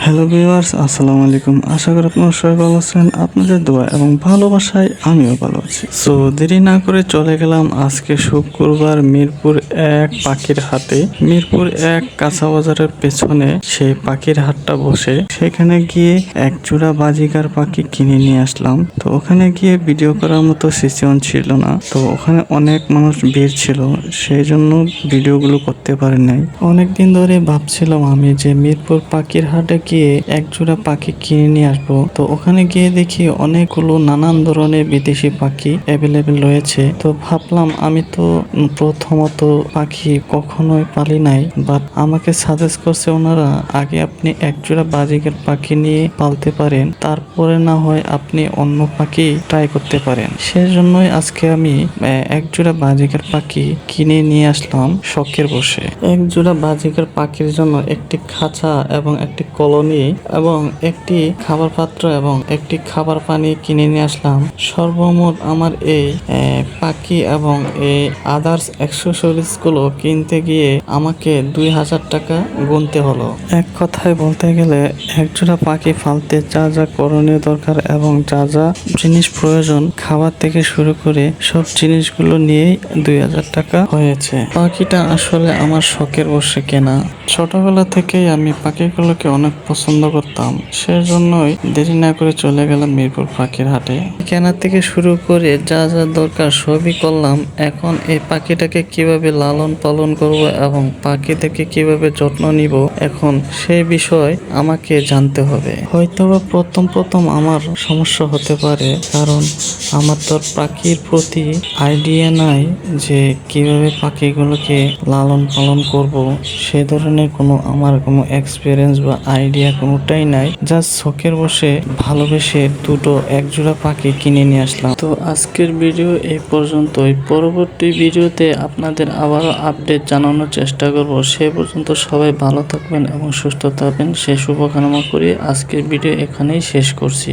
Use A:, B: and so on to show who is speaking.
A: Hello viewers, আসসালামু আলাইকুম। আশা করি আপনারা সবাই ভালো আছেন। আপনাদের দোয়া এবং ভালোবাসায় আমিও ভালো আছি। সো দেরি না করে চলে গেলাম আজকে শুক্রবার মিরপুর 1 পাখির হাটে। মিরপুর 1 কাঁচা বাজারের পেছনে সেই পাখির হাটটা বসে, সেখানে গিয়ে এক জোড়া বাজিকার পাখি কিনে নিয়ে আসলাম। তো ওখানে গিয়ে ভিডিও করার মতো সিচুয়েশন ছিল না, তো ওখানে অনেক মানুষ ভিড় ছিল, সেই জন্য ভিডিওগুলো করতে পারি নাই। অনেকদিন ধরে ভাবছিলাম আমি যে মিরপুর পাখির হাটে গিয়ে এক জোড়া পাখি কিনে নিয়ে আসবো। তো ওখানে গিয়ে দেখি অনেকগুলো নানান ধরনের বিদেশি পাখি অ্যাভেলেবেল রয়েছে। তো ভাবলাম আমি তো প্রথমত পাখি কখনোই পালি নাই, বাট আমাকে সাজেস্ট করছে ওনারা আগে আপনি এক জোড়া বাজিকার পাখি নিয়ে পালতে পারেন, তারপরে না হয় আপনি অন্য পাখি ট্রাই করতে পারেন। সেজন্যই আজকে আমি এক জোড়া বাজিকার পাখি কিনে নিয়ে আসলাম শখের বসে। এক জোড়া বাজিকার পাখির জন্য একটি খাঁচা এবং একটি কলোনি এবং একটি খাবার পাত্র এবং একটি খাবার পানি কিনে নিয়ে আসলাম। সর্বমোট আমার এই পাখি এবং এই আদার্স অ্যাক্সেসরিজ গুলো কিনতে গিয়ে আমাকে 2000 টাকা গুনতে হলো। এক কথায় বলতে গেলে একজোড়া পাখি পালতে যা যা করণীয় দরকার এবং যা যা জিনিস প্রয়োজন, খাবার থেকে শুরু করে সব জিনিসগুলো নিয়েই 2000 টাকা হয়েছে। পাখিটা আসলে আমার শখের বসে কেনা। ছোটবেলা থেকেই আমি পাখিগুলোকে অনেক পছন্দ করতাম, সেজন্যই দেরি না করে চলে গেলাম মিরপুর পাখির হাটে। কেনার থেকে শুরু করে যা যা দরকার সবই করলাম। এখন এই পাখিটাকে কিভাবে লালন পালন করব এবং পাখি থেকে কিভাবে যত্ন নিব, এখন সেই বিষয় আমাকে জানতে হবে। হয়তোবা প্রথম আমার সমস্যা হতে পারে, কারণ আমার তো পাখির প্রতি আইডিয়া নাই যে কিভাবে পাখিগুলোকে লালন পালন করব। সে ধরনের আমার কোনো এক্সপিরিয়েন্স বা আইডিয়া কোনোটাই নাই। জাস্ট শখের বসে ভালোবেসে দুটো একজোড়া পাখি কিনে নিয়ে আসলাম। তো আজকের ভিডিও এই পর্যন্তই। পরবর্তী ভিডিওতে আপনাদের আবারও আপডেট জানানোর চেষ্টা করব। সে পর্যন্ত সবাই ভালো থাকবেন এবং সুস্থ থাকবেন সে শুভকামনা করি আজকের ভিডিও এখানেই শেষ করছি।